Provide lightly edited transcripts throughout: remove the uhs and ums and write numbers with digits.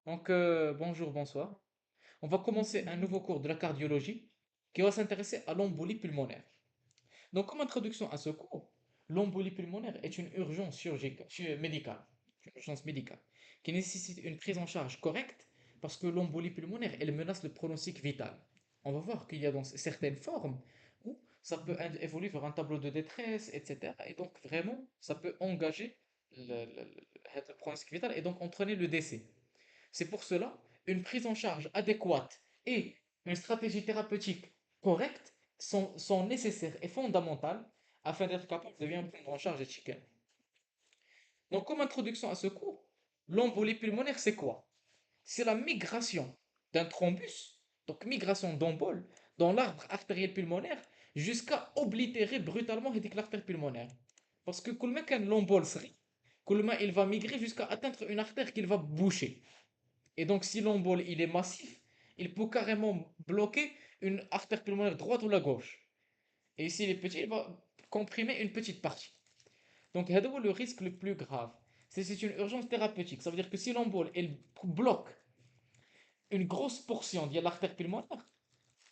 Bonjour, bonsoir. On va commencer un nouveau cours de la cardiologie qui va s'intéresser à l'embolie pulmonaire. Donc, comme introduction à ce cours, l'embolie pulmonaire est une urgence médicale, une urgence médicale, qui nécessite une prise en charge correcte parce que l'embolie pulmonaire, elle menace le pronostic vital. On va voir qu'il y a donc certaines formes où ça peut évoluer vers un tableau de détresse, etc. Et donc, vraiment, ça peut engager le pronostic vital et donc entraîner le décès. C'est pour cela, une prise en charge adéquate et une stratégie thérapeutique correcte sont nécessaires et fondamentales afin d'être capable de bien prendre en charge les chickens. Donc, comme introduction à ce cours, l'embolie pulmonaire, c'est quoi? C'est la migration d'un thrombus, donc migration d'embole, dans l'arbre artériel pulmonaire jusqu'à oblitérer brutalement l'artère pulmonaire. Parce que quand l'embole serait, il va migrer jusqu'à atteindre une artère qu'il va boucher. Et donc, si l'embole il est massif, il peut carrément bloquer une artère pulmonaire droite ou la gauche. Et s'il est petit, il va comprimer une petite partie. Donc, c'est le risque le plus grave. C'est une urgence thérapeutique. Ça veut dire que si l'embole elle bloque une grosse portion de l'artère pulmonaire,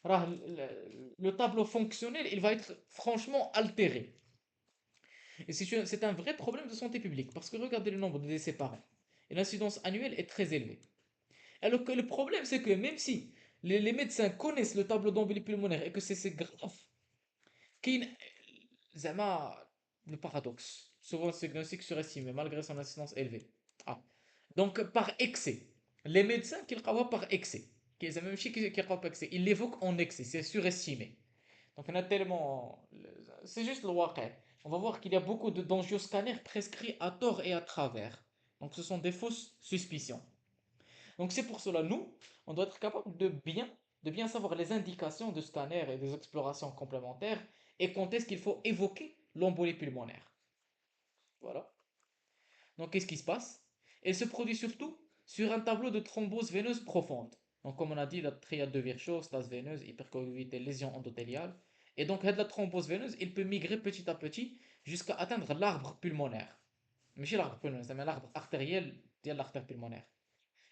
le tableau fonctionnel il va être franchement altéré. Et c'est un vrai problème de santé publique parce que regardez le nombre de décès par an. Et l'incidence annuelle est très élevée. Alors que le problème, c'est que même si les médecins connaissent le tableau d'embolie pulmonaire et que c'est grave, qu'il zama le paradoxe. Souvent, ce diagnostic surestimé malgré son incidence élevée. Ah. Donc, par excès. Les médecins qui le voient par excès. Même si qui par excès. Ils l'évoquent en excès, c'est surestimé. Donc, on a tellement. C'est juste le waqi'. On va voir qu'il y a beaucoup d'angioscanners prescrits à tort et à travers. Donc, ce sont des fausses suspicions. Donc c'est pour cela, nous, on doit être capable de bien savoir les indications de scanner et des explorations complémentaires et quand est-ce qu'il faut évoquer l'embolie pulmonaire. Voilà. Donc qu'est-ce qui se passe? Elle se produit surtout sur un tableau de thrombose veineuse profonde. Donc comme on a dit, la triade de Virchow, stase veineuse, hypercoagulité, lésion endothéliale. Et donc la thrombose veineuse, il peut migrer petit à petit jusqu'à atteindre l'arbre pulmonaire. Mais chez l'arbre pulmonaire, c'est l'arbre artériel de l'artère pulmonaire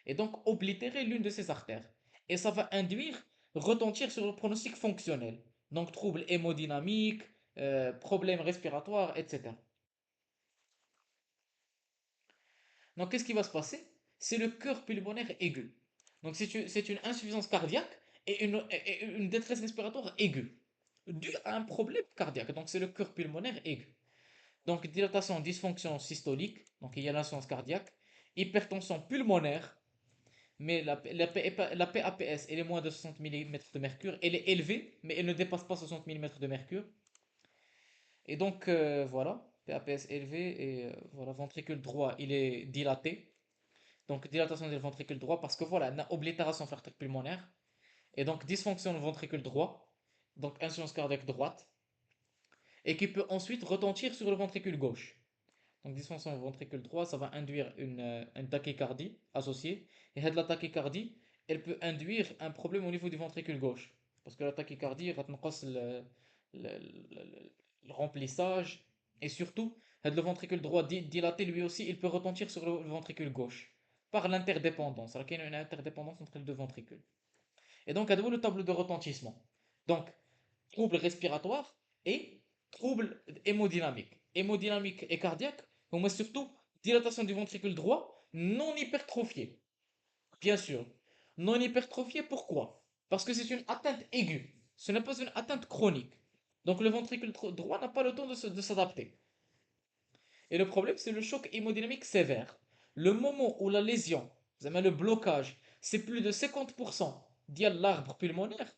et donc oblitérer l'une de ces artères. Et ça va induire, retentir sur le pronostic fonctionnel. Donc troubles hémodynamiques, problèmes respiratoires, etc. Donc qu'est-ce qui va se passer? C'est le cœur pulmonaire aigu. Donc c'est une insuffisance cardiaque et une détresse respiratoire aiguë, due à un problème cardiaque. Donc c'est le cœur pulmonaire aigu. Donc dilatation, dysfonction systolique, donc il y a l'insuffisance cardiaque, hypertension pulmonaire, mais la PAPS, elle est moins de 60 millimètres de mercure. Elle est élevée, mais elle ne dépasse pas 60 millimètres de mercure. Et donc, voilà, PAPS élevé, et voilà, ventricule droit, il est dilaté. Donc, dilatation du ventricule droit, parce que voilà, on a oblitération pulmonaire. Et donc, dysfonction du ventricule droit, donc insuffisance cardiaque droite, et qui peut ensuite retentir sur le ventricule gauche. Donc, dysfonction du ventricule droit, ça va induire une tachycardie associée. Et la tachycardie, elle peut induire un problème au niveau du ventricule gauche. Parce que la tachycardie, va te le remplissage. Et surtout, le ventricule droit dilaté, lui aussi, il peut retentir sur le ventricule gauche. Par l'interdépendance. Alors qu'il y a une interdépendance entre les deux ventricules. Et donc, à nouveau, le tableau de retentissement. Donc, troubles respiratoires et troubles hémodynamiques. Hémodynamique et cardiaque, mais surtout dilatation du ventricule droit non hypertrophié. Bien sûr. Non hypertrophié, pourquoi? Parce que c'est une atteinte aiguë. Ce n'est pas une atteinte chronique. Donc le ventricule droit n'a pas le temps de s'adapter. Et le problème, c'est le choc hémodynamique sévère. Le moment où la lésion, le blocage, c'est plus de 50% ديال l'arbre pulmonaire,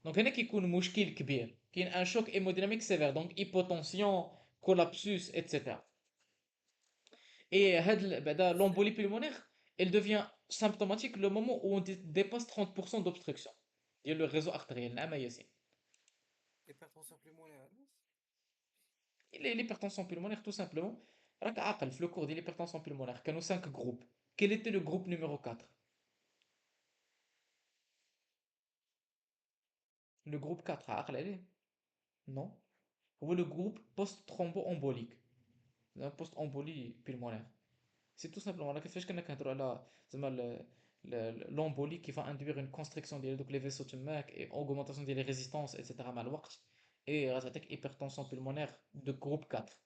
donc هنا كيكون مشكل كبير كاين un choc hémodynamique sévère donc hypotension collapsus etc. Et l'embolie pulmonaire elle devient symptomatique le moment où on dépasse 30% d'obstruction ديال le réseau artériel نعم ياسين. Hypertension pulmonaire. L'hypertension pulmonaire tout simplement راك عاقل في le cours de l'hypertension pulmonaire كانوا 5 groupes. Quel était le groupe numéro 4? Le groupe 4 عاقل عليه؟ Non. هو le groupe post-thromboembolique. Un post-embolie pulmonaire. C'est tout simplement là كيفاش كنا كنهضروا على زعما l'embolie qui va induire une constriction ديال دوك les vaisseaux تماك et augmentation ديال les résistances etc. مع الوقت et غتعطيك hypertension pulmonaire de groupe 4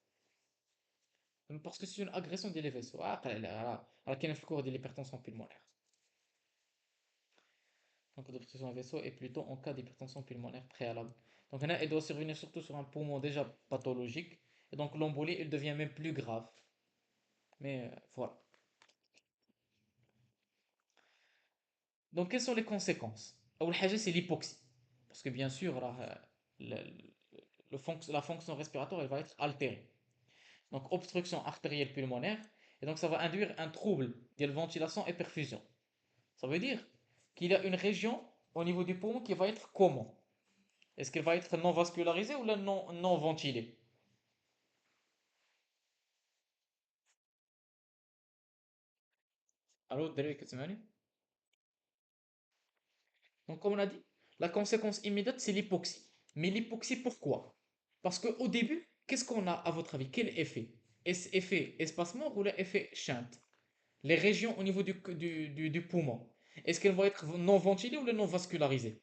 parce que c'est une agression ديال les vaisseaux عاقل عليها راه كاينه في الكور ديال l'hypertension pulmonaire. Donc l'obstruction d'un vaisseau est plutôt en cas d'hypertension pulmonaire préalable. Donc là, elle doit survenir surtout sur un poumon déjà pathologique. Et donc l'embolie, elle devient même plus grave. Mais voilà. Donc quelles sont les conséquences? أول حاجة c'est l'hypoxie. Parce que bien sûr, la fonction respiratoire, elle va être altérée. Donc obstruction artérielle pulmonaire. Et donc ça va induire un trouble de la ventilation et perfusion. Ça veut dire qu'il y a une région au niveau du poumon qui va être comment? Est-ce qu'elle va être non vascularisée ou non ventilée? Allô, Derek, كتسمعني؟ Donc, comme on a dit, la conséquence immédiate, c'est l'hypoxie. Mais l'hypoxie, pourquoi? Parce qu'au début, qu'est-ce qu'on a, à votre avis? Quel effet? Est-ce effet espacement ou l'effet shunt? Les régions au niveau du poumon, est-ce qu'elles vont être non ventilées ou non vascularisées?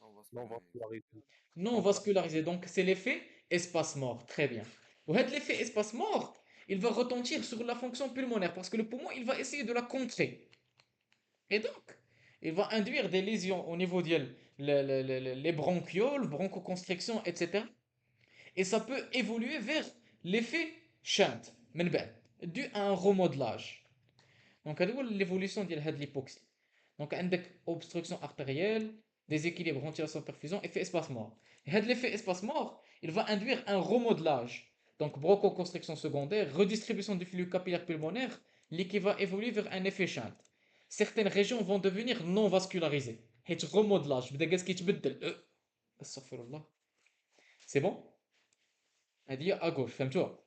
On va Non scolariser. vascularisé. Non Non vascularisé. vascularisées, donc c'est l'effet espace-mort. Très bien. L'effet espace-mort, il va retentir sur la fonction pulmonaire parce que le poumon, il va essayer de la contrer. Et donc, il va induire des lésions au niveau les bronchioles, bronchoconstriction, etc. Et ça peut évoluer vers l'effet shunt, من بعد, dû à un remodelage. Donc, هذه هو l'évolution de l'hypoxie. Donc, عندك obstruction artérielle, déséquilibre ventilation-perfusion, effet espace-mort. Et l'effet espace-mort, il va induire un remodelage. Donc, bronchoconstriction secondaire, redistribution du flux capillaire pulmonaire, qui va évoluer vers un effet shunt. Certaines régions vont devenir non vascularisées. حيت remodelage بدا جالس كيتبدل استغفر الله. C'est bon? هذه à gauche فهمتوها.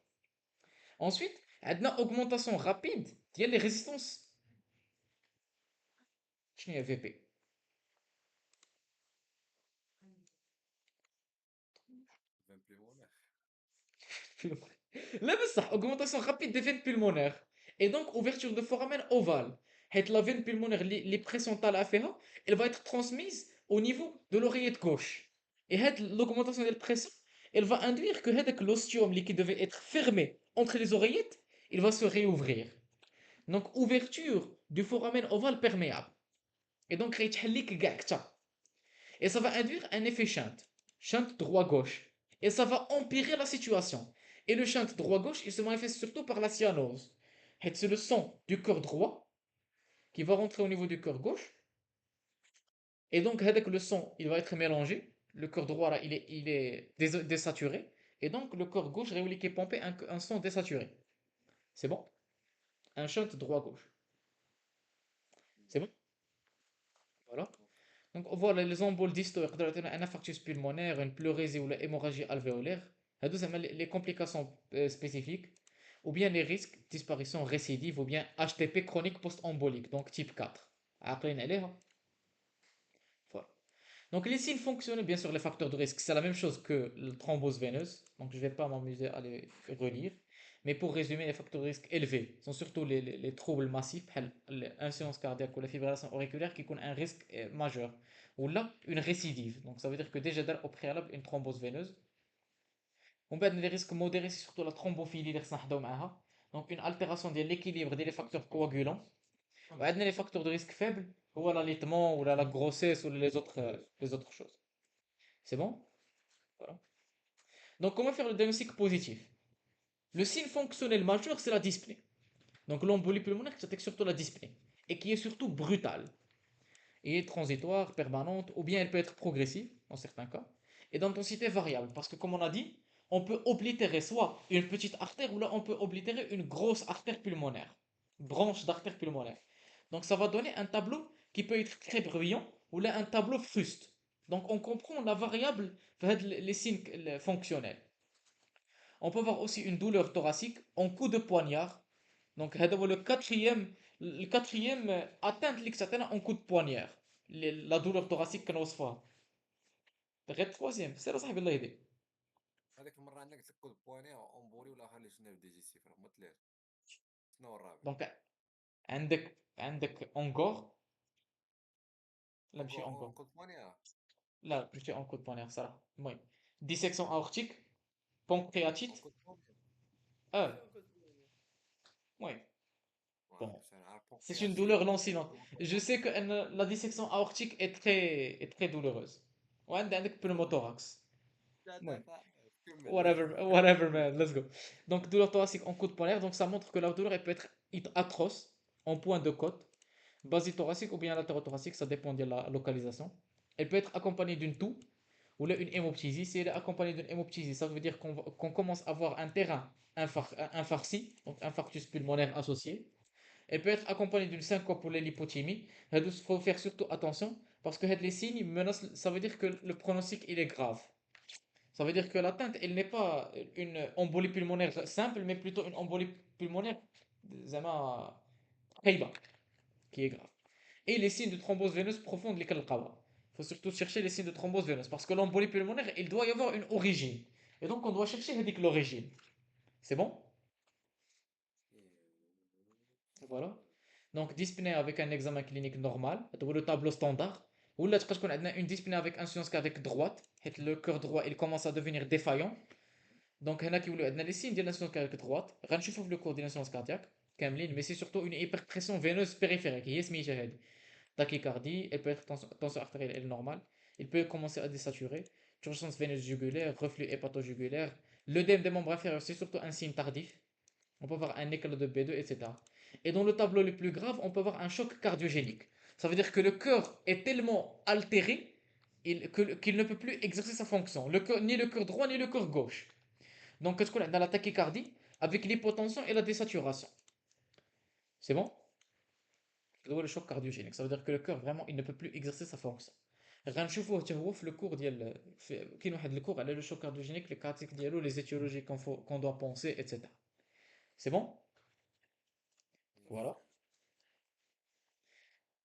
Ensuite, عندنا augmentation rapide ديال les résistances. شنو هي VP؟ Vin pulmonaire. لا بصح augmentation rapide des veines pulmonaires et donc ouverture de foramen ovale. حيت la veine pulmonaire les pressions طالعه فيها elle va être transmise au niveau de l'oreillette gauche. Et l'augmentation de la pression elle va induire que هذاك l'ostium qui devait être fermé entre les oreillettes il va se réouvrir. Donc ouverture du foramen ovale perméable. Et donc غيتحليك كاع كتا. Et ça va induire un effet shunt droit-gauche. Et ça va empirer la situation. Et le shunt droit-gauche, il se manifeste surtout par la cyanose. C'est le sang du cœur droit qui va rentrer au niveau du cœur gauche. Et donc, avec le sang, il va être mélangé. Le cœur droit, là, il est désaturé. Et donc, le cœur gauche, qui est pompé un sang désaturé. C'est bon? Un shunt droit-gauche. C'est bon? Voilà. Donc voilà les emboles distal يقدروا يعطيونا un infarctus pulmonaire, une pleurésie ou l'hémorragie alvéolaire. هادو زعما les complications spécifiques ou bien les risques disparition récidive ou bien HTP chronique post-embolique donc type 4. عاقلين عليها. Voilà. Donc les signes fonctionnels, bien sûr les facteurs de risque, c'est la même chose que la thrombose veineuse. Donc je ne vais pas m'amuser à les relire. Mais pour résumer, les facteurs de risque élevés sont surtout les troubles massifs, l'insuffisance cardiaque ou la fibrillation auriculaire qui ont un risque majeur. Ou là, une récidive. Donc ça veut dire que déjà au préalable, une thrombose veineuse. On peut les risques modérés, c'est surtout la thrombophilie اللي خصنا نحداو معاها. Donc une altération de l'équilibre des facteurs coagulants. وعندنا les facteurs de risque faibles, ou l'allaitement, ou la grossesse, ou les autres choses. C'est bon? Voilà. Donc, comment faire le diagnostic positif? Le signe fonctionnel majeur, c'est la dyspnée. Donc, l'embolie pulmonaire, c'est surtout la dyspnée. Et qui est surtout brutale. Et transitoire, permanente, ou bien elle peut être progressive, dans certains cas. Et d'intensité variable. Parce que, comme on a dit, on peut oblitérer soit une petite artère, ou là, on peut oblitérer une grosse artère pulmonaire. Branche d'artère pulmonaire. Donc, ça va donner un tableau qui peut être très bruyant, ou là, un tableau fruste. Donc, on comprend la variable, les signes fonctionnels. On peut voir aussi une douleur thoracique en coup de poignard. Donc, هذا هو le quatrième atteinte اللي كتعطينا en coup de poignard. La douleur thoracique كنوصفوها. غير التروازيام سير صاحبي الله يهديك. هذيك المره عندنا قلت لك كود بواني امبولي ولا خلي شنو ديجيستيف راه ما طلعش. شنو هو الرابع؟ دونك عندك اونغور. لا ماشي اونغور. اونكو 8. لا ماشي اونكود بونير صراحه. المهم ديسيكسيون اورتيك، بونكرياتيت. اونكو 8. اه ماشي اونكو 8. المهم ما bon. عرفتش انا عارف C'est une بونكرياتيت douleur عرفت lancinante. اونكو Je sais 8. que la dissection aortique est très douloureuse. وعندك pneumothorax. لا المهم دافع. كمل. whatever, whatever man, let's go. Donc douleur thoracique en coude polaire, donc ça montre que la douleur elle peut être atroce en point de côte, basithoracique ou bien latérothoracique, ça dépend de la localisation. Elle peut être accompagnée d'une toux ou là une hémoptysie. Si elle est accompagnée d'une hémoptysie, ça veut dire qu'on commence à avoir un terrain infarci, donc infarctus pulmonaire associé. Elle peut être accompagnée d'une syncope ou l'hypothymie. Il faut faire surtout attention parce que les signes menacent, ça veut dire que le pronostic il est grave. Ça veut dire que l'atteinte, elle n'est pas une embolie pulmonaire simple, mais plutôt une embolie pulmonaire زعما خايبة, qui est grave. Et les signes de thrombose veineuse profonde, lesquels il faut surtout chercher les signes de thrombose veineuse parce que l'embolie pulmonaire, il doit y avoir une origine. Et donc on doit chercher l'origine. C'est bon? Voilà. Donc dyspnée avec un examen clinique normal, le tableau standard. Ou là, تقدر تكون عندنا une dyspnée avec insuffisance cardiaque droite, حيت le cœur droit il commence à devenir défaillant. Donc هنا كيولوا عندنا les signes ديال l'insuffisance cardiaque droite. غنشوفوا في le cours de l'insuffisance cardiaque كاملين, mais c'est surtout une hyperpression veineuse périphérique هي سميتها هذه. Tachycardie, elle peut être tension artérielle elle est normale. Il peut commencer à désaturer. Urgence veineuse jugulaire, reflux hépatojugulaire. L'œdème des membres inférieurs, c'est surtout un signe tardif. On peut avoir un éclat de B2, etc. Et dans le tableau le plus grave, on peut avoir un choc cardiogénique. Ça veut dire que le cœur est tellement altéré qu'il ne peut plus exercer sa fonction. Ni le cœur droit, ni le cœur gauche. Donc, qu'est-ce qu'on a dans la tachycardie avec l'hypotension et la désaturation. C'est bon? Le choc cardiogénique. Ça veut dire que le cœur, vraiment, il ne peut plus exercer sa fonction. غنشوفوه حتى هو في الكور ديال كاين واحد الكور على لو شوك كارديوجينيك لي كارactéristiques ديالو لي étiologies qu'on doit penser etc. C'est bon? Voilà.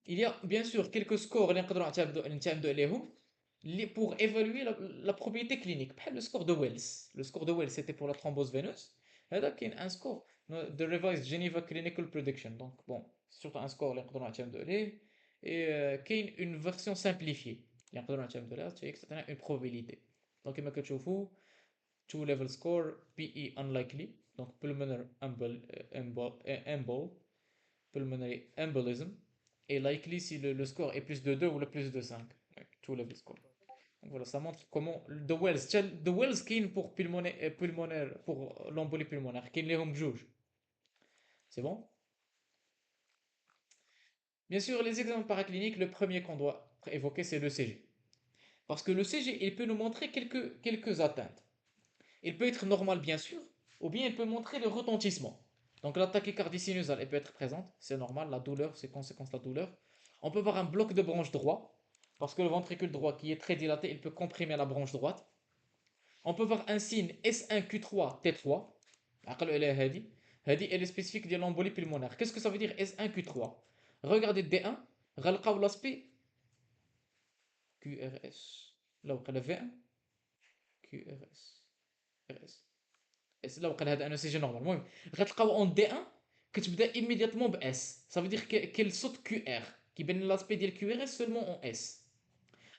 Il y a bien sûr quelques scores اللي نقدروا نعتمدوا عليهم pour évaluer la propriété clinique. بحال le score de Wells. Le score de Wells c'était pour la thrombose veineuse. هذا كاين un score de revised Geneva Clinical Prediction. Donc bon, c'est surtout un score اللي نقدروا نعتمدوا عليه. Et كاين une version simplifiée اللي نقدروا نعتمدوا عليها تاهي كتعطينا une probabilité. Donc كما كتشوفوا two level score PE unlikely. Donc pulmonary embol, pulmonary embolism est likely si le score est plus de 2 ou le plus de 5. Ouais, two level score. Donc voilà, ça montre comment de Wells qui pour pulmonaire pour l'embolie pulmonaire qui les home juge. C'est bon? Bien sûr, les exemples paracliniques, le premier qu'on doit évoquer, c'est le CG. Parce que le CG, il peut nous montrer quelques atteintes. Il peut être normal, bien sûr, ou bien il peut montrer le retentissement. Donc la tachycardie sinusale, elle peut être présente, c'est normal, la douleur, c'est conséquence de la douleur. On peut voir un bloc de branche droit, parce que le ventricule droit qui est très dilaté, il peut comprimer la branche droite. On peut voir un signe S1Q3 T3. Elle est spécifique de l'embolie pulmonaire. Qu'est-ce que ça veut dire S1Q3? Regardez D1, غنلقاو l'aspect QRS. Là où le V1 QRS RS. لا وقال هذا ان سي جي نورمال. المهم غتلقاو اون دي 1 كتبدا ايميدياتمون باس. Ça veut dire qu'elle saute QR كيبان l'aspect ديال QR seulement en S.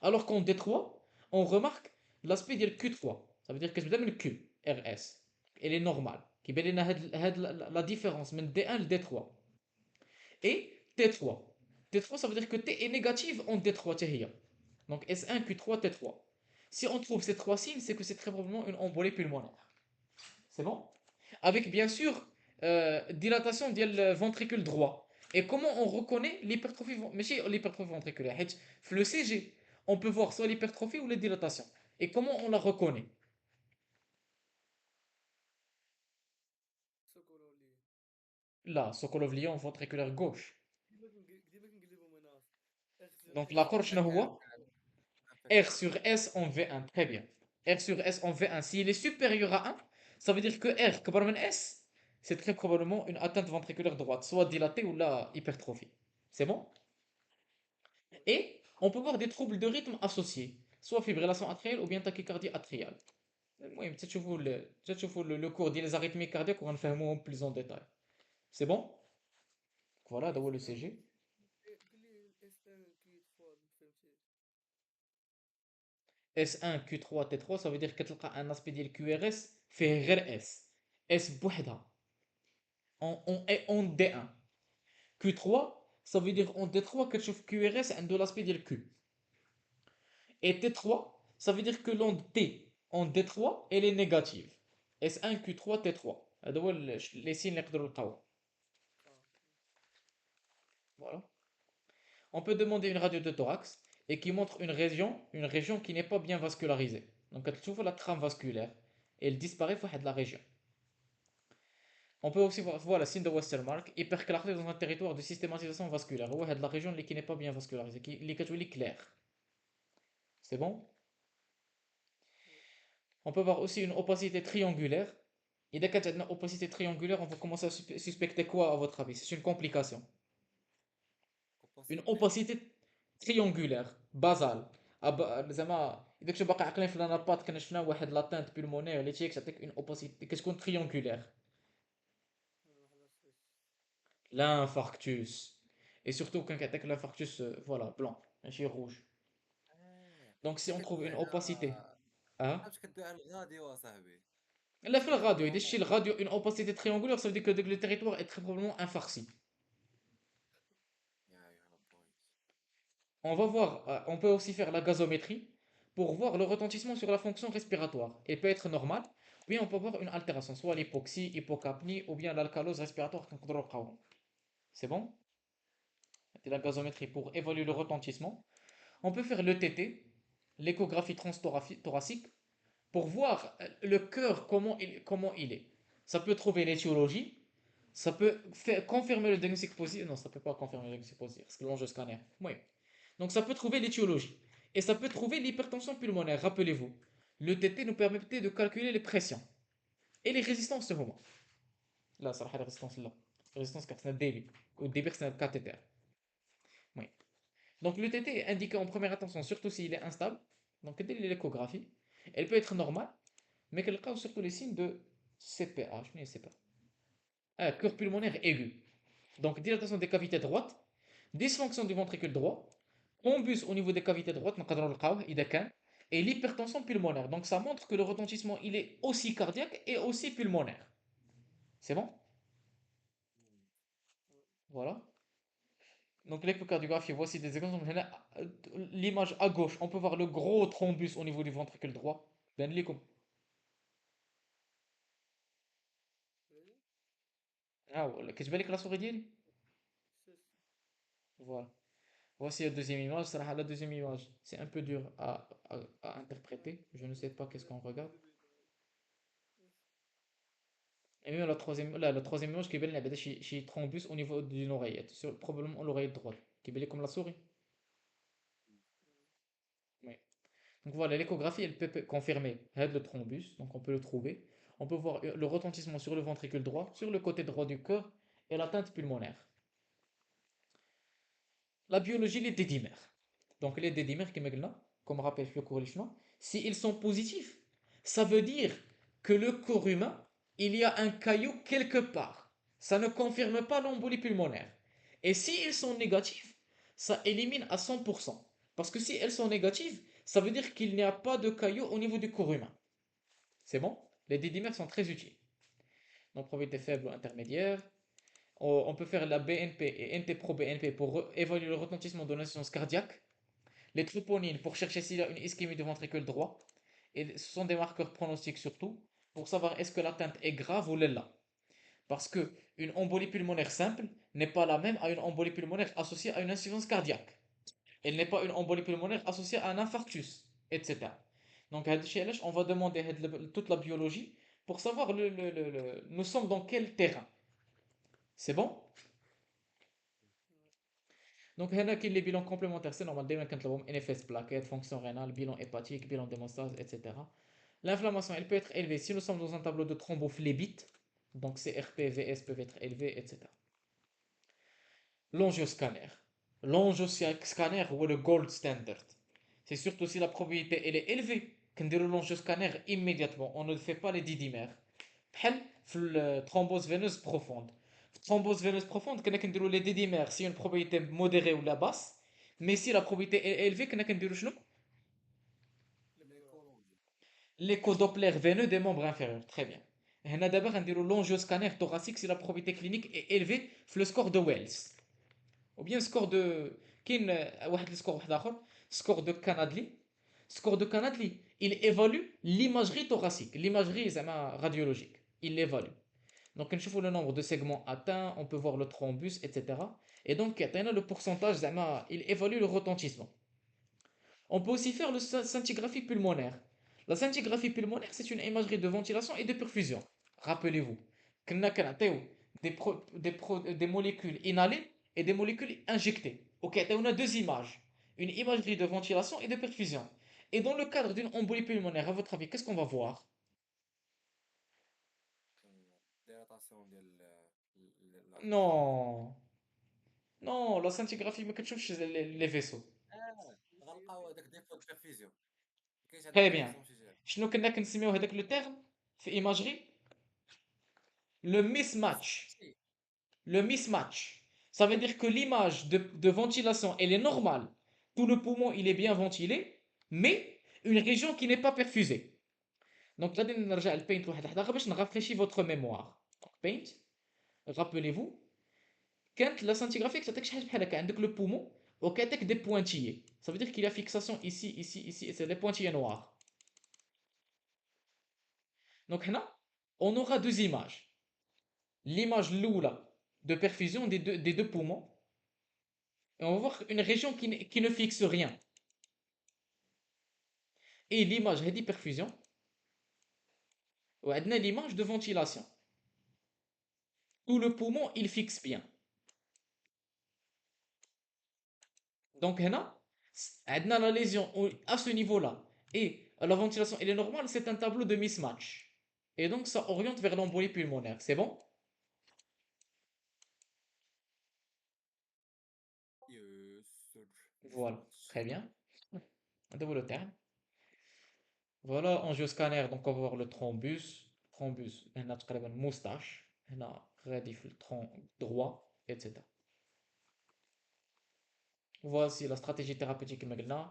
Alors qu'en D3 on remarque l'aspect ديال Q3. Ça veut dire كتبدا من Q RS. Elle est normale. كيبان لنا هاد la différence من D1 ل D3. Et T3. T3 ça veut dire que T est négative en D3 حتى هي. Donc S1 Q3 T3. Si on trouve ces trois signes, c'est que c'est très probablement une embolie pulmonaire. C'est bon? Avec bien sûr dilatation du ventricule droit. Et comment on reconnaît l'hypertrophie, mais l'hypertrophie ventriculaire? Le CG, on peut voir soit l'hypertrophie ou la dilatation. Et comment on la reconnaît? سوكولولي. Là, Sokolovlion ventriculaire gauche. ديما كنقلبهم انا اخ سير Donc la اس courbe اك ار. هو R sur S en V1. Très bien. R sur S en V1. S'il est supérieur à 1, ça veut dire que R, que par S, c'est très probablement une atteinte ventriculaire droite, soit dilatée ou la hypertrophie. C'est bon? Et on peut voir des troubles de rythme associés, soit fibrillation atriale ou bien tachycardie atriale. المهم تشوفوا le cours des arythmies cardiaques وغنفهموهم plus en détail. C'est bon? Voilà, d'abord le S1 CG. قول لي S1 كي 3 ما فهمتيش. S1 Q3 T3 ça veut dire كتلقى un aspect ديال QRS فيه غير S. S بوحدها en D1. Q3 ça veut dire en D3 كتشوف QRS عنده l'aspect ديال Q. Et T3 ça veut dire que l'onde T en D3 elle est négative. S1 Q3 T3 هذا هو les signes اللي نقدروا نلقاوهم. اه Voilà. On peut demander une radio de thorax et qui montre une région qui n'est pas bien vascularisée. Donc, elle trouve la trame vasculaire et elle disparaît de la région. On peut aussi voir le signe de Westermarck, hyperclarté dans un territoire de systématisation vasculaire. Ouais, de la région qui n'est pas bien vascularisée, qui est claire. C'est bon? On peut voir aussi une opacité triangulaire. Et dès qu'il y a une opacité triangulaire, on va commencer à suspecter quoi à votre avis? C'est une complication. Une opacité. opacité triangulaire basale زعما اذا كنتو باقي عاقلين في لانابات كنا شفنا واحد لاتانت بولمونير اللي تعطيك اون اوباسيتي كتكون triangulaire ما حضرتش. l'infarctus et surtout quand كيعطيك l'infarctus voilà blanc ماشي rouge اه donc si فاش on trouve كدوي une على opacité اه فاش كدوي على الغاديو اصاحبي. لا في كيبان الراديو اذا شتي نورمال. الراديو une opacité triangulaire ça veut dire que le territoire est très probablement infarci. يا يا بوينت. On va voir, on peut aussi faire la gazométrie pour voir le retentissement sur la fonction respiratoire. Elle peut être normale, ou bien on peut voir une altération, soit l'hypoxie, hypocapnie, ou bien l'alcalose respiratoire. C'est bon? C'est la gazométrie pour évaluer le retentissement. On peut faire l'ETT, l'échographie transthoracique, pour voir le cœur, comment il est. Ça peut trouver l'étiologie, ça peut confirmer le diagnostic positif. Non, ça ne peut pas confirmer le diagnostic positif, parce que l'angioscanner. Oui. Donc ça peut trouver l'étiologie. Et ça peut trouver l'hypertension pulmonaire, rappelez-vous. Le TT nous permettait de calculer les pressions et les résistances de moment. Là, ça la résistance là. Résistance car c'est un débit. Au débit, c'est un cathéter. Oui. Donc le TT est indiqué en première attention, surtout s'il est instable. Donc dès l'échographie, elle peut être normale, mais qu'elle cause surtout les signes de CPA. Je ne sais pas. Ah, cœur pulmonaire aigu. Donc dilatation des cavités droites, dysfonction du ventricule droit, thrombus au niveau des cavités droites, نقدروا نلقاوه إذا كان, et l'hypertension pulmonaire. Donc ça montre que le retentissement il est aussi cardiaque et aussi pulmonaire. C'est bon? Voilà. Donc l'échocardiographie, voici des exemples. L'image à gauche, on peut voir le gros thrombus au niveau du ventricule droit. Ben ليكم. Ah, voilà. كتبان لك la souris ديالي? Voilà. Voici la deuxième image. La deuxième image, c'est un peu dur à interpréter. Je ne sais pas qu'est-ce qu'on regarde. Et même la troisième image qui est belle, chez thrombus au niveau d'une oreillette, probablement l'oreillette droite, qui est belle comme la souris. Oui. Donc voilà, l'échographie, elle peut confirmer le thrombus, donc on peut le trouver. On peut voir le retentissement sur le ventricule droit, sur le côté droit du cœur et l'atteinte pulmonaire. La biologie, les dédimères. Donc les dédimères, comme rappelle le cours si ils sont positifs, ça veut dire que le corps humain, il y a un caillou quelque part. Ça ne confirme pas l'embolie pulmonaire. Et si ils sont négatifs, ça élimine à 100%. Parce que si elles sont négatives, ça veut dire qu'il n'y a pas de caillou au niveau du corps humain. C'est bon? Les dédimères sont très utiles. Donc probabilité faible ou intermédiaire. On peut faire la BNP et NT-proBNP pour évaluer le retentissement de l'insuffisance cardiaque. Les troponines pour chercher s'il y a une ischémie du ventricule droit. Et ce sont des marqueurs pronostiques surtout pour savoir est-ce que l'atteinte est grave ou là. Parce que une embolie pulmonaire simple n'est pas la même à une embolie pulmonaire associée à une insuffisance cardiaque. Elle n'est pas une embolie pulmonaire associée à un infarctus, etc. Donc, on va demander toute la biologie pour savoir nous sommes dans quel terrain. C'est bon? Donc, هنا كاين les bilans complémentaires, c'est normal. دايما كنطلبهم NFS plaquettes, fonction rénale, bilan hépatique, bilan d'hémostase, etc. L'inflammation, elle peut être élevée si nous sommes dans un tableau de thrombophlébite. Donc, CRP, VS peuvent être élevés, etc. L'angioscanner. L'angioscanner ou le gold standard. C'est surtout si la probabilité elle est élevée qu'on dit l'angioscanner immédiatement. On ne fait pas les didymères. بحال في الثروmbose veineuse profonde. Thrombose veineuse profonde, كنا كنديروا les dédimères si une probabilité modérée ou la basse, mais si la probabilité est élevée, كنا كنديروا شنو؟ l'écologie. L'écho Doppler veineux des membres inférieurs. Très bien. هنا دابا غنديروا l'angioscanner thoracique si la probabilité clinique est élevée في le score de Wells. Ou bien score de كاين واحد السكور واحد اخر score de Canadli. Score de Canadli, il évalue l'imagerie thoracique, l'imagerie زعما radiologique. Il l'évalue. Donc نشوفوا le nombre de segments atteints, on peut voir le thrombus, etc. Et donc يعطينا le pourcentage زعما il évalue le retentissement. On peut aussi faire le scintigraphie pulmonaire. La scintigraphie pulmonaire, c'est une imagerie de ventilation et de perfusion. Rappelez-vous, كنا كنعطيو des molécules inhalées et des molécules injectées. Ok, on a deux images, une imagerie de ventilation et de perfusion. Et dans le cadre d'une embolie pulmonaire, à votre avis, qu'est-ce qu'on va voir? Dilatation l'artère. Non, non, la scintigraphie ما كتشوفش les vaisseaux. غنلقاو هذاك ديفو دو بيرفيزيون، مكاينش هذاك Très bien. بيرفيزيون شجاع. شنو كنا كنسميو هذاك لو terme في imagerie? Le mismatch. ماشي Le mismatch. Ça veut dire que l'image de ventilation, elle est normale. Tout le poumon, il est bien ventilé, mais une région qui n'est pas perfusée. Donc, là, نرجع للبينت واحد لحظة باش نرافريشي votre mémoire. Donc, paint, rappelez-vous, quand la scintigraphie, ça شي حاجة بحال هكا عندك le poumon وكاتك des pointillés. Ça veut dire qu'il y a fixation ici, ici, ici, et c'est les pointillés noirs. Donc, là, on aura deux images. L'image l'oula de perfusion des deux poumons. Et on va voir une région qui ne fixe rien. Et l'image d'hyperfusion, ou l'image de ventilation. Tout le poumon, il fixe bien. Donc, là, la lésion à ce niveau-là et la ventilation, elle est normale, c'est un tableau de mismatch. Et donc, ça oriente vers l'embolie pulmonaire. C'est bon? Voilà, mismatch. très bien. On le terme. Voilà, angioscanner, donc on va voir le thrombus. Thrombus, on a تقريبا moustache. On a radif le tronc droit, etc. Voici la stratégie thérapeutique maintenant.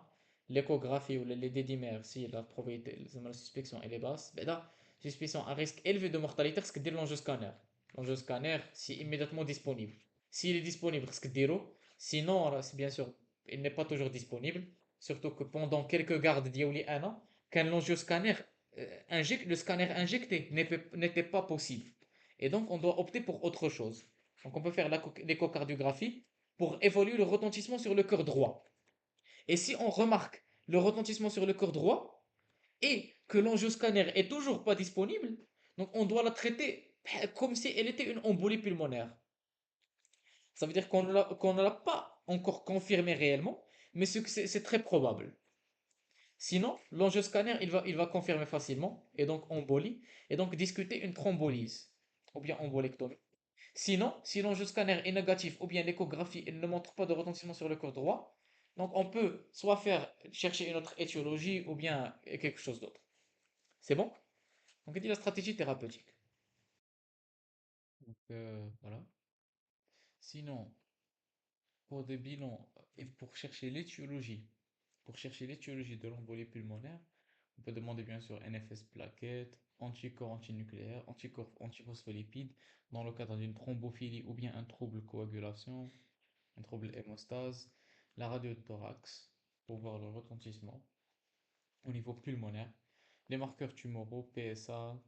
L'échographie ou les dédimères, si la probabilité, la suspicion elle est basse, ben là, suspicion à risque élevé de mortalité, ce que dit l'angioscanner. L'angioscanner, c'est immédiatement disponible. S'il est disponible, ce que dire. Sinon, alors, bien sûr, il n'est pas toujours disponible. Surtout que pendant quelques gardes d'Yaouli 1 an, quand l'angioscanner injecte, le scanner injecté n'était pas possible. Et donc, on doit opter pour autre chose. Donc, on peut faire l'échocardiographie pour évaluer le retentissement sur le cœur droit. Et si on remarque le retentissement sur le cœur droit et que l'angioscanner est toujours pas disponible, donc on doit la traiter comme si elle était une embolie pulmonaire. Ça veut dire qu'on ne l'a pas encore confirmé réellement, mais c'est très probable. Sinon, l'angioscanner, il va confirmer facilement, et donc embolie, et donc discuter une thrombolyse, ou bien embolectomie. Sinon, si l'angioscanner est négatif ou bien l'échographie elle ne montre pas de retentissement sur le cœur droit, donc on peut soit chercher une autre étiologie ou bien quelque chose d'autre. C'est bon? Donc il dit la stratégie thérapeutique. Donc voilà. Sinon, pour des bilans et pour chercher l'étiologie de l'embolie pulmonaire, on peut demander bien sûr NFS plaquettes, anticorps antinucléaires, anticorps antiphospholipides dans le cadre d'une thrombophilie ou bien un trouble coagulation, un trouble hémostase, la radio de thorax pour voir le retentissement au niveau pulmonaire, les marqueurs tumoraux, PSA,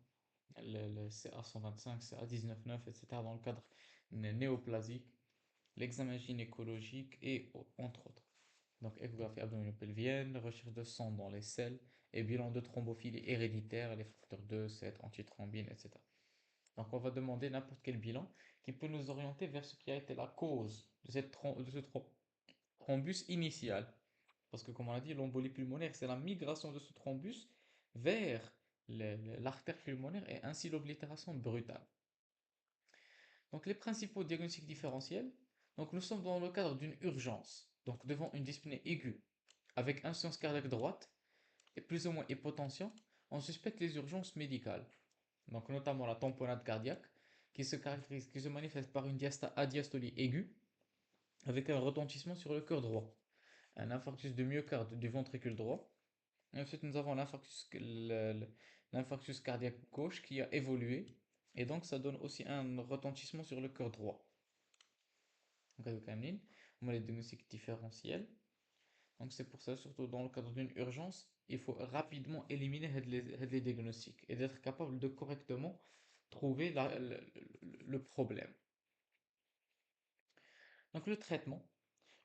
le CA125, CA199, etc. dans le cadre néoplasique, l'examen gynécologique et entre autres. Donc échographie abdominopelvienne, recherche de sang dans les selles et bilan de thrombophilie héréditaire, les facteurs 2, 7, antithrombine, etc. Donc on va demander n'importe quel bilan qui peut nous orienter vers ce qui a été la cause de ce thrombus initial. Parce que comme on a dit, l'embolie pulmonaire, c'est la migration de ce thrombus vers l'artère pulmonaire et ainsi l'oblitération brutale. Donc les principaux diagnostics différentiels, donc nous sommes dans le cadre d'une urgence, donc devant une dyspnée aiguë avec insuffisance cardiaque droite et plus ou moins hypotension, on suspecte les urgences médicales, donc notamment la tamponnade cardiaque, qui se manifeste par une adiastolie aiguë avec un retentissement sur le cœur droit, un infarctus de myocarde du ventricule droit. Et ensuite, nous avons l'infarctus cardiaque gauche qui a évolué, et donc ça donne aussi un retentissement sur le cœur droit. Donc, avec Kamlin, on a les diagnostics différentiels. Donc, c'est pour ça, surtout dans le cadre d'une urgence, il faut rapidement éliminer les diagnostics et d'être capable de correctement trouver le problème. Donc, le traitement.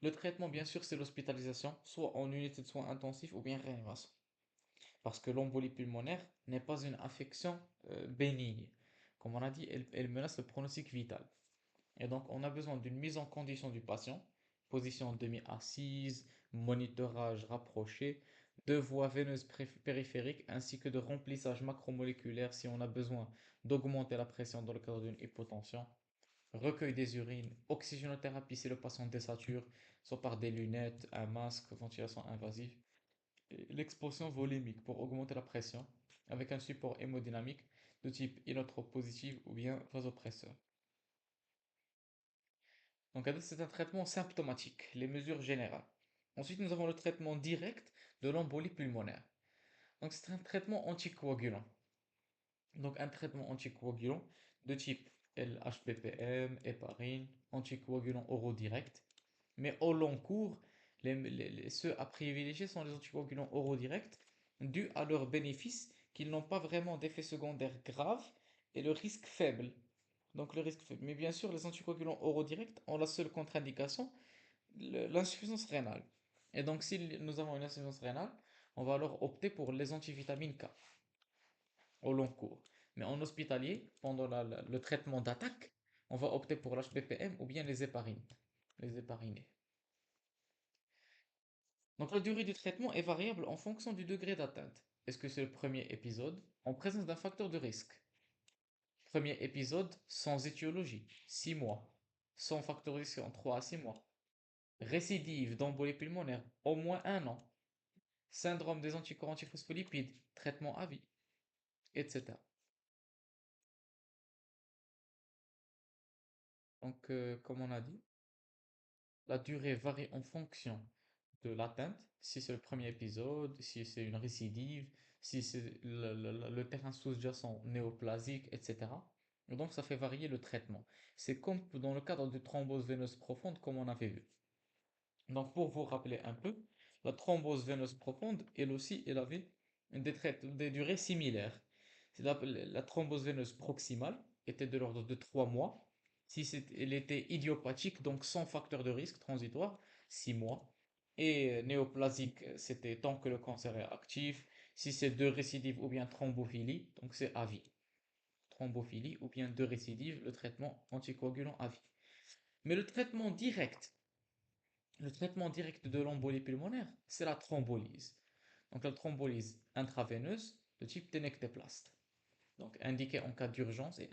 Le traitement, bien sûr, c'est l'hospitalisation, soit en unité de soins intensifs ou bien réanimation. Parce que l'embolie pulmonaire n'est pas une affection bénigne. Comme on a dit, elle menace le pronostic vital. Et donc, on a besoin d'une mise en condition du patient, position demi-assise, monitorage rapproché, de voies veineuses périphériques ainsi que de remplissage macromoléculaire si on a besoin d'augmenter la pression dans le cadre d'une hypotension, recueil des urines, oxygénothérapie si le patient désature, soit par des lunettes, un masque, ventilation invasive, et l'expansion volémique pour augmenter la pression avec un support hémodynamique de type inotrope positif ou bien vasopresseur. Donc, c'est un traitement symptomatique, les mesures générales. Ensuite, nous avons le traitement direct de l'embolie pulmonaire. Donc, c'est un traitement anticoagulant. Donc, un traitement anticoagulant de type LHPPM, héparine, anticoagulant oraux direct. Mais au long cours, ceux à privilégier sont les anticoagulants oraux directs, dus à leurs bénéfices qu'ils n'ont pas vraiment d'effets secondaires graves et le risque faible. Donc le risque faible. Mais bien sûr, les anticoagulants oraux directs ont la seule contre-indication, l'insuffisance rénale. Et donc si nous avons une insuffisance rénale, on va alors opter pour les antivitamines K au long cours. Mais en hospitalier, pendant le traitement d'attaque, on va opter pour l'HPPM ou bien les héparines, les héparinés. Donc la durée du traitement est variable en fonction du degré d'atteinte. Est-ce que c'est le premier épisode en présence d'un facteur de risque? Premier épisode sans étiologie, 6 mois. Sans facteur de risque en 3 à 6 mois. Récidive d'embolie pulmonaire, au moins 1 an. Syndrome des anticorps antiphospholipides, traitement à vie, etc. Donc, comme on a dit, la durée varie en fonction de l'atteinte, si c'est le premier épisode, si c'est une récidive, si c'est le terrain sous-jacent néoplasique, etc. Et donc ça fait varier le traitement. C'est comme dans le cadre de thrombose veineuse profonde, comme on avait vu. Donc pour vous rappeler un peu, la thrombose veineuse profonde, elle aussi, elle avait des durées similaires. La thrombose veineuse proximale était de l'ordre de 3 mois. Si elle était idiopathique, donc sans facteur de risque transitoire, 6 mois. Et néoplasique, c'était tant que le cancer est actif. Si c'est deux récidives ou bien thrombophilie, donc c'est à vie. Thrombophilie ou bien deux récidives, le traitement anticoagulant à vie. Mais le traitement direct de l'embolie pulmonaire, c'est la thrombolyse. Donc la thrombolyse intraveineuse de type ténectéplaste. Donc indiquée en cas d'urgence et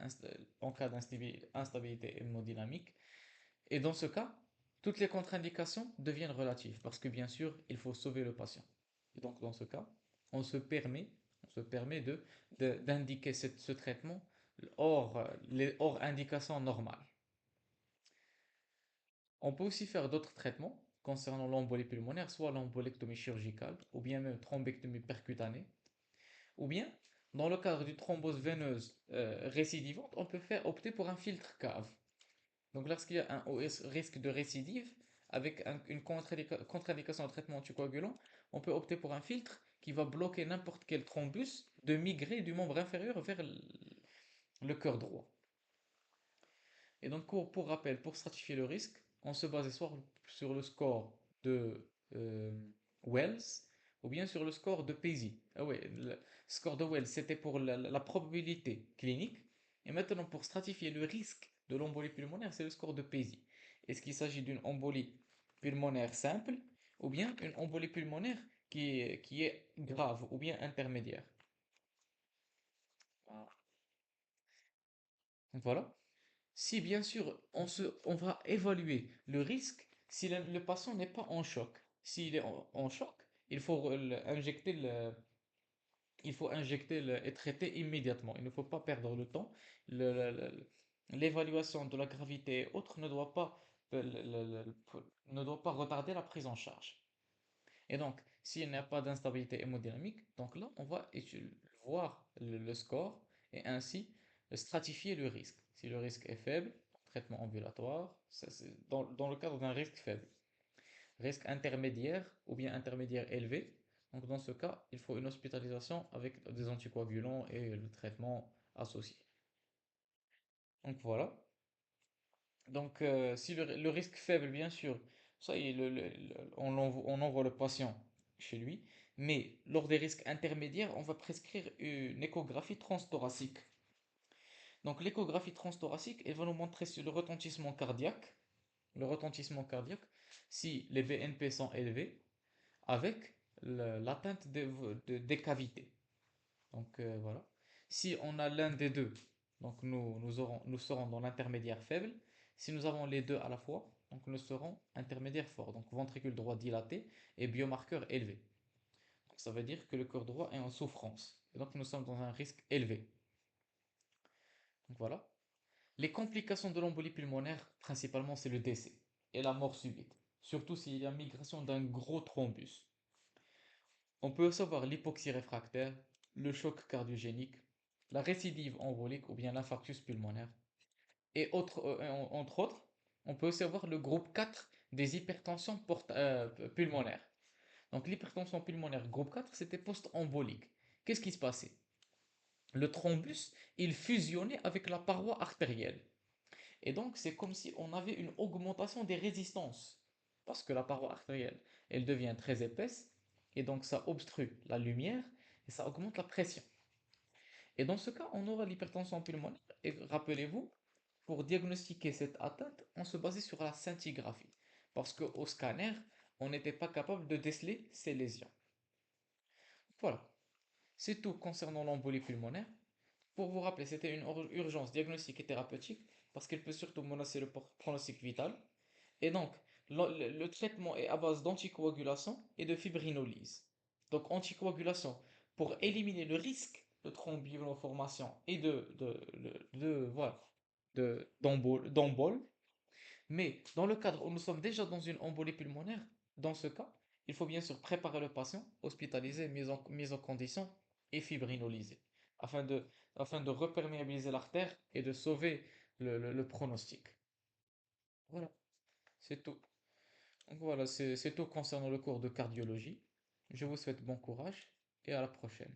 en cas d'instabilité hémodynamique. Et dans ce cas, toutes les contre-indications deviennent relatives parce que bien sûr, il faut sauver le patient. Et donc dans ce cas, on se permet d'indiquer ce traitement hors indication normale. On peut aussi faire d'autres traitements concernant l'embolie pulmonaire, soit l'embolectomie chirurgicale, ou bien même thrombectomie percutanée, ou bien, dans le cadre d'une thrombose veineuse récidivante, on peut opter pour un filtre cave. Donc lorsqu'il y a un haut risque de récidive, avec une contre-indication de traitement anticoagulant, on peut opter pour un filtre qui va bloquer n'importe quel thrombus de migrer du membre inférieur vers le cœur droit. Et donc, pour rappel, pour stratifier le risque, on se basait soit sur le score de Wells ou bien sur le score de PESI. Ah ouais, le score de Wells, c'était pour la probabilité clinique. Et maintenant, pour stratifier le risque de l'embolie pulmonaire, c'est le score de PESI. Est-ce qu'il s'agit d'une embolie pulmonaire simple ou bien une embolie pulmonaire qui est grave ou bien intermédiaire? Donc voilà. Si bien sûr on va évaluer le risque si le patient n'est pas en choc. S'il est en choc, il faut injecter et traiter immédiatement. Il ne faut pas perdre le temps. l'évaluation de la gravité et autres ne doit pas retarder la prise en charge. Et donc, s'il n'y a pas d'instabilité hémodynamique, donc là, on va voir le score et ainsi stratifier le risque. Si le risque est faible, traitement ambulatoire, ça, c'est dans le cadre d'un risque faible. Risque intermédiaire ou bien intermédiaire élevé, donc dans ce cas, il faut une hospitalisation avec des anticoagulants et le traitement associé. Donc voilà. Donc, si le risque faible, bien sûr, ça y est, on envoie le patient chez lui. Mais lors des risques intermédiaires, on va prescrire une échographie transthoracique. Donc, l'échographie transthoracique, elle va nous montrer sur le retentissement cardiaque, si les BNP sont élevés, avec l'atteinte des cavités. Donc, voilà. Si on a l'un des deux, donc nous serons dans l'intermédiaire faible. Si nous avons les deux à la fois, donc nous serons intermédiaire fort. Donc ventricule droit dilaté et biomarqueur élevé. Donc ça veut dire que le cœur droit est en souffrance. Et donc nous sommes dans un risque élevé. Donc voilà. Les complications de l'embolie pulmonaire, principalement, c'est le décès et la mort subite. Surtout s'il y a migration d'un gros thrombus. On peut aussi avoir l'hypoxie réfractaire, le choc cardiogénique, la récidive embolique ou bien l'infarctus pulmonaire. Et entre autres, on peut aussi avoir le groupe 4 des hypertensions pulmonaires. Donc l'hypertension pulmonaire groupe 4, c'était post-embolique. Qu'est-ce qui se passait? Le thrombus, il fusionnait avec la paroi artérielle. Et donc c'est comme si on avait une augmentation des résistances. Parce que la paroi artérielle, elle devient très épaisse, et donc ça obstrue la lumière, et ça augmente la pression. Et dans ce cas, on aura l'hypertension pulmonaire. Et rappelez-vous, pour diagnostiquer cette atteinte, on se basait sur la scintigraphie. Parce qu'au scanner, on n'était pas capable de déceler ces lésions. Voilà, c'est tout concernant l'embolie pulmonaire. Pour vous rappeler, c'était une urgence diagnostique et thérapeutique parce qu'elle peut surtout menacer le pronostic vital. Et donc, le traitement est à base d'anticoagulation et de fibrinolyse. Donc, anticoagulation pour éliminer le risque de thromboembolisation et voilà, d'embole. Mais dans le cadre où nous sommes déjà dans une embolie pulmonaire, dans ce cas, il faut bien sûr préparer le patient, hospitaliser, mise en condition et fibrinolyser, afin de, afin de reperméabiliser l'artère et de sauver le pronostic. Voilà, c'est tout. Donc voilà, c'est tout concernant le cours de cardiologie. Je vous souhaite bon courage et à la prochaine.